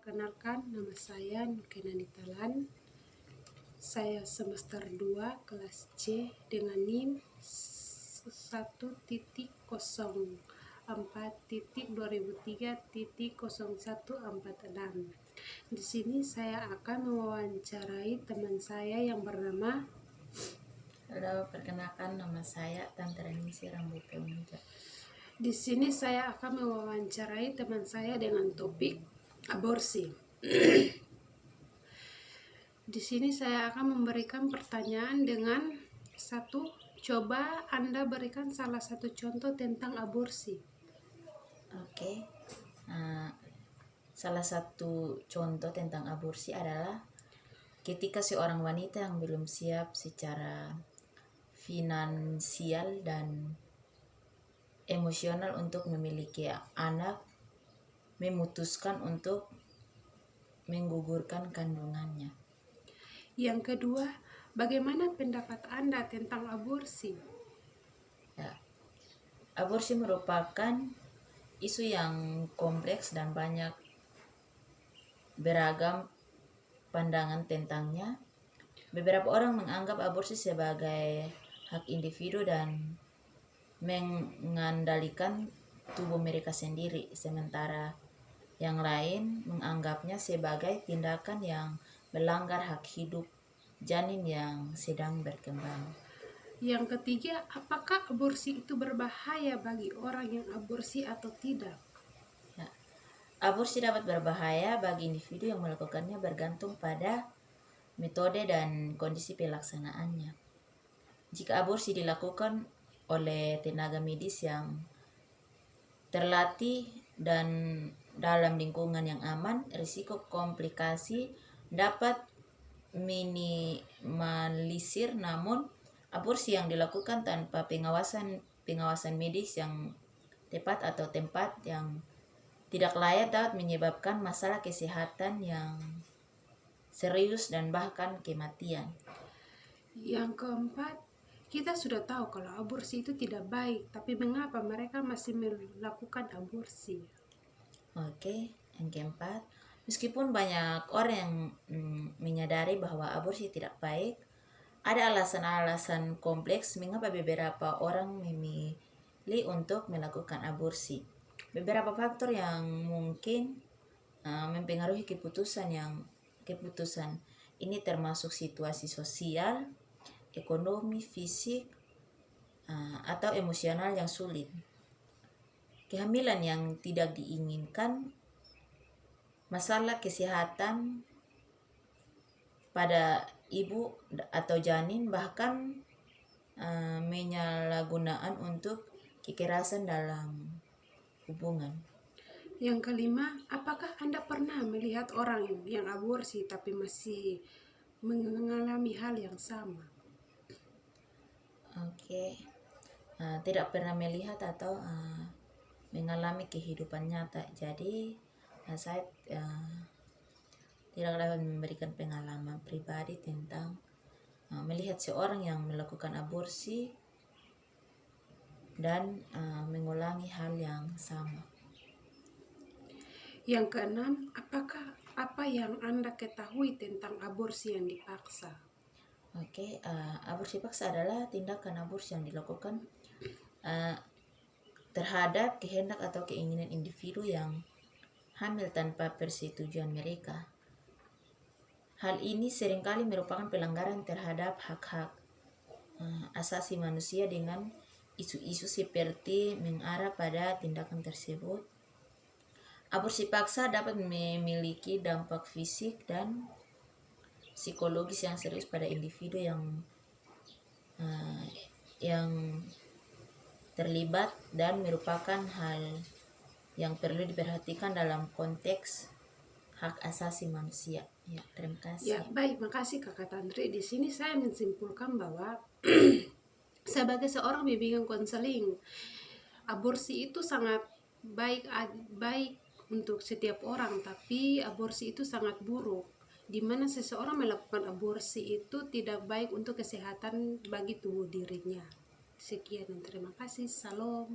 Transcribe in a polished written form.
Perkenalkan, nama saya Nukena Nitalan. Saya semester 2 kelas C dengan NIM 1.04.2003.0146. Di sini saya akan mewawancarai teman saya yang bernama. Halo, perkenalkan nama saya Tante Reningsi Rambu Pemuda. Di sini saya akan mewawancarai teman saya dengan topik aborsi. Di sini saya akan memberikan pertanyaan dengan satu, coba Anda berikan salah satu contoh tentang aborsi. Oke. Salah satu contoh tentang aborsi adalah ketika seorang wanita yang belum siap secara finansial dan emosional untuk memiliki anak memutuskan untuk menggugurkan kandungannya. Yang kedua, bagaimana pendapat Anda tentang aborsi? Ya. Aborsi merupakan isu yang kompleks dan banyak beragam pandangan tentangnya. Beberapa orang menganggap aborsi sebagai hak individu dan mengandalkan tubuh mereka sendiri, sementara yang lain menganggapnya sebagai tindakan yang melanggar hak hidup janin yang sedang berkembang. Yang ketiga, apakah aborsi itu berbahaya bagi orang yang aborsi atau tidak? Ya. Aborsi dapat berbahaya bagi individu yang melakukannya bergantung pada metode dan kondisi pelaksanaannya. Jika aborsi dilakukan oleh tenaga medis yang terlatih dan dalam lingkungan yang aman, risiko komplikasi dapat minimalisir. Namun, aborsi yang dilakukan tanpa pengawasan medis yang tepat atau tempat yang tidak layak dapat menyebabkan masalah kesehatan yang serius dan bahkan kematian. Yang keempat, kita sudah tahu kalau aborsi itu tidak baik, tapi mengapa mereka masih melakukan aborsi? Oke, yang keempat, meskipun banyak orang yang menyadari bahwa aborsi tidak baik, ada alasan-alasan kompleks mengapa beberapa orang memilih untuk melakukan aborsi. Beberapa faktor yang mungkin mempengaruhi keputusan ini termasuk situasi sosial, ekonomi, fisik, atau emosional yang sulit. Kehamilan yang tidak diinginkan, masalah kesehatan pada ibu atau janin, bahkan penyalahgunaan untuk kekerasan dalam hubungan. Yang kelima, apakah Anda pernah melihat orang yang aborsi tapi masih mengalami hal yang sama? Oke. Tidak pernah melihat atau mengalami kehidupan nyata. Jadi saya tidak dapat memberikan pengalaman pribadi tentang melihat seorang yang melakukan aborsi dan mengulangi hal yang sama. Yang keenam, apa yang Anda ketahui tentang aborsi yang dipaksa? Oke, aborsi paksa adalah tindakan aborsi yang dilakukan terhadap kehendak atau keinginan individu yang hamil tanpa persetujuan mereka. Hal ini seringkali merupakan pelanggaran terhadap hak-hak asasi manusia dengan isu-isu seperti mengarah pada tindakan tersebut. Aborsi paksa dapat memiliki dampak fisik dan psikologis yang serius pada individu yang terlibat dan merupakan hal yang perlu diperhatikan dalam konteks hak asasi manusia. Ya, terima kasih. Ya, baik, makasih Kakak Tantri. Di sini saya menyimpulkan bahwa sebagai seorang bimbingan konseling, aborsi itu sangat baik untuk setiap orang, tapi aborsi itu sangat buruk, di mana seseorang melakukan aborsi itu tidak baik untuk kesehatan bagi tubuh dirinya. Sekian dan terima kasih. Salam.